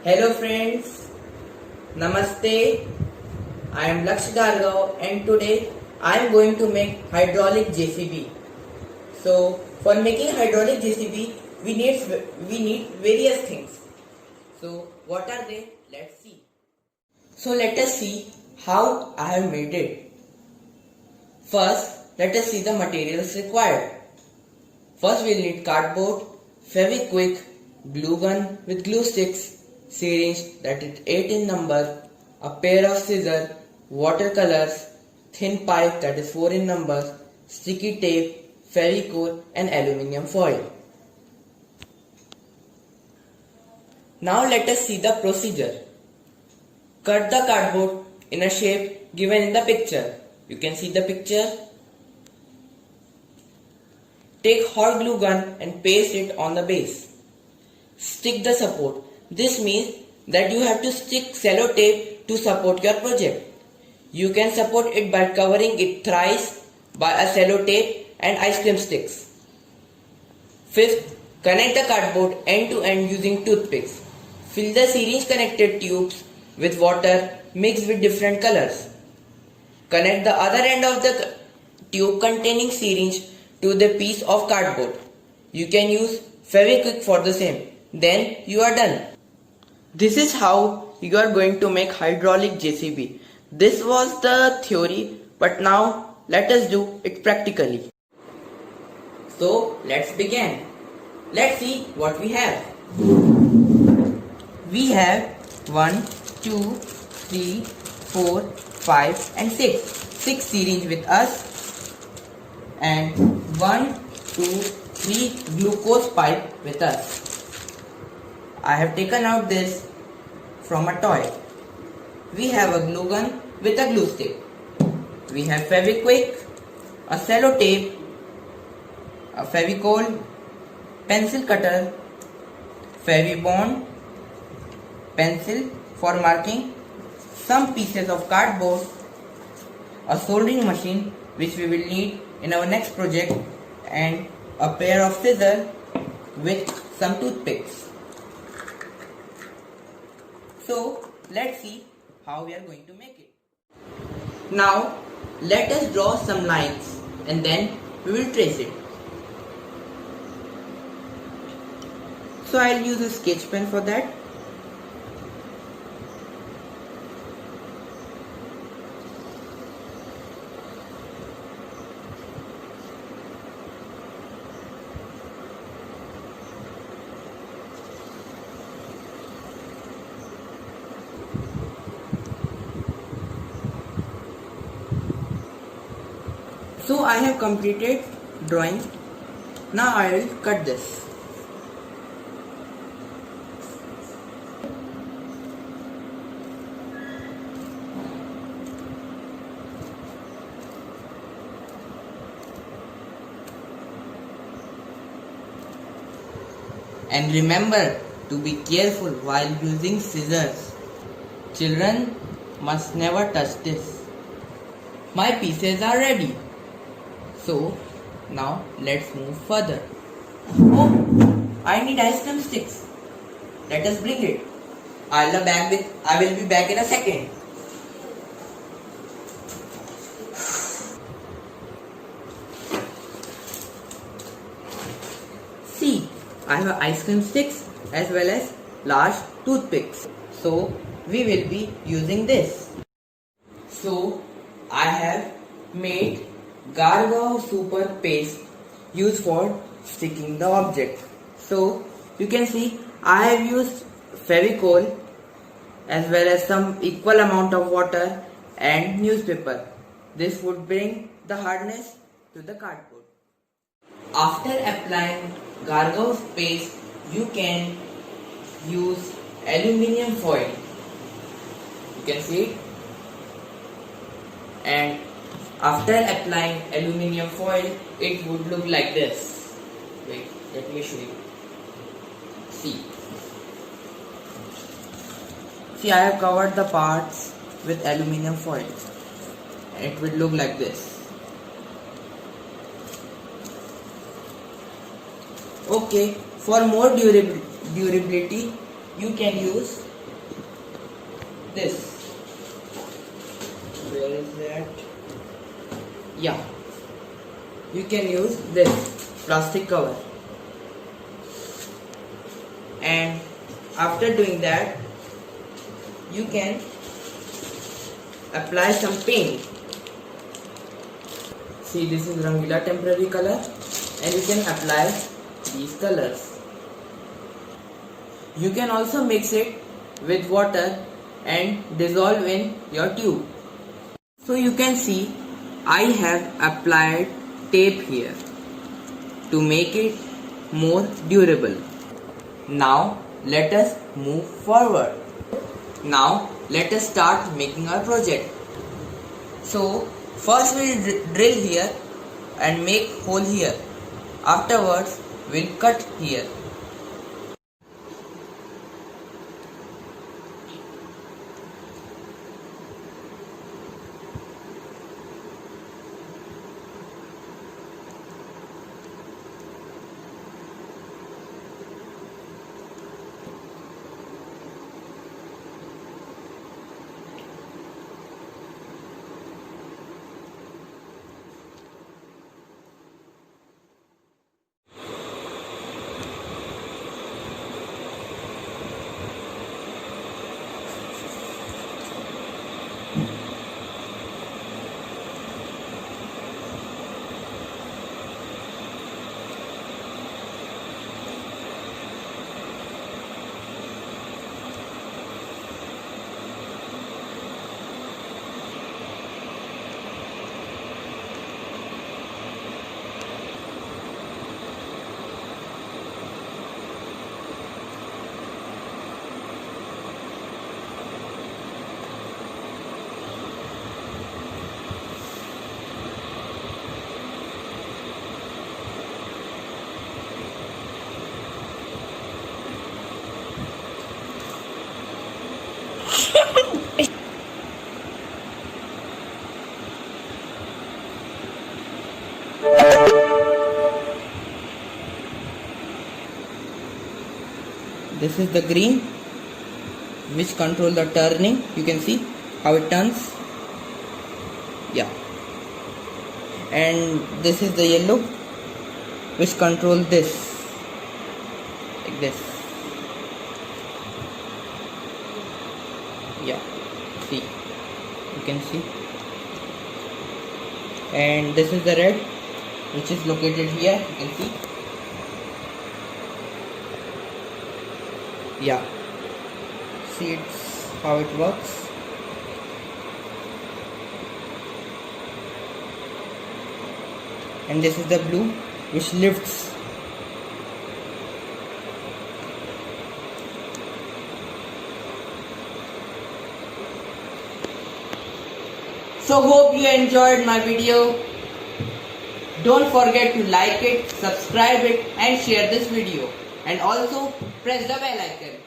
Hello friends, Namaste. I am Laksh Gargav and today I am going to make hydraulic JCB. So for making hydraulic JCB we need various things. So what are they? Let's see. So let us see how I have made it. First let us see the materials required. First we will need cardboard, Fevikwik, glue gun with glue sticks, syringe that is 8 in number, a pair of scissors, watercolors, thin pipe that is 4 in number, sticky tape, Fevicol and aluminium foil. Now let us see the procedure. Cut the cardboard in a shape given in the picture. You can see the picture. Take hot glue gun and paste it on the base. Stick the support. This means that you have to stick cello tape to support your project. You can support it by covering it thrice by a cello tape and ice cream sticks. Fifth, connect the cardboard end to end using toothpicks. Fill the syringe connected tubes with water mixed with different colors. Connect the other end of the tube containing syringe to the piece of cardboard. You can use Fevikwik for the same. Then you are done. This is how you are going to make hydraulic JCB. This was the theory, but now let us do it practically. So let's begin. Let's see what we have. We have 1, 2, 3, 4, 5 and 6. 6 syringe with us and 1, 2, 3 glucose pipe with us. I have taken out this from a toy. We have a glue gun with a glue stick. We have Fevikwik, a cello tape, a Fevicol, pencil cutter, Fevibond, pencil for marking, some pieces of cardboard, a soldering machine which we will need in our next project, and a pair of scissors with some toothpicks. So let's see how we are going to make it. Now let us draw some lines and then we will trace it. So I'll use a sketch pen for that. So I have completed drawing. Now I will cut this. And remember to be careful while using scissors. Children must never touch this. My pieces are ready. So now let's move further. Oh, I need ice cream sticks. Let us bring it. I will be back in a second. See, I have ice cream sticks as well as large toothpicks. So we will be using this. So I have made Gargav Super Paste used for sticking the object. So you can see I have used Fevicol as well as some equal amount of water and newspaper. This would bring the hardness to the cardboard. After applying Gargav paste, you can use aluminium foil. You can see it. And after applying aluminium foil, it would look like this. Wait, let me show you. See, I have covered the parts with aluminium foil. It will look like this. Okay, for more durability, you can use this. Where is that? Yeah. You can use this plastic cover. And after doing that, you can apply some paint. See, this is Rangila temporary color, and you can apply these colors. You can also mix it with water and dissolve in your tube. So you can see I have applied tape here to make it more durable. Now let us move forward. Now let us start making our project. So first we'll drill here and make hole here. Afterwards we'll cut here. This is the green which control the turning. You can see how it turns. Yeah. And this is the yellow which control this. Like this. Yeah. See. You can see. And this is the red which is located here. You can see. Yeah, see it's how it works. And this is the blue which lifts. So hope you enjoyed my video. Don't forget to like it, subscribe it and share this video. And also press the bell icon.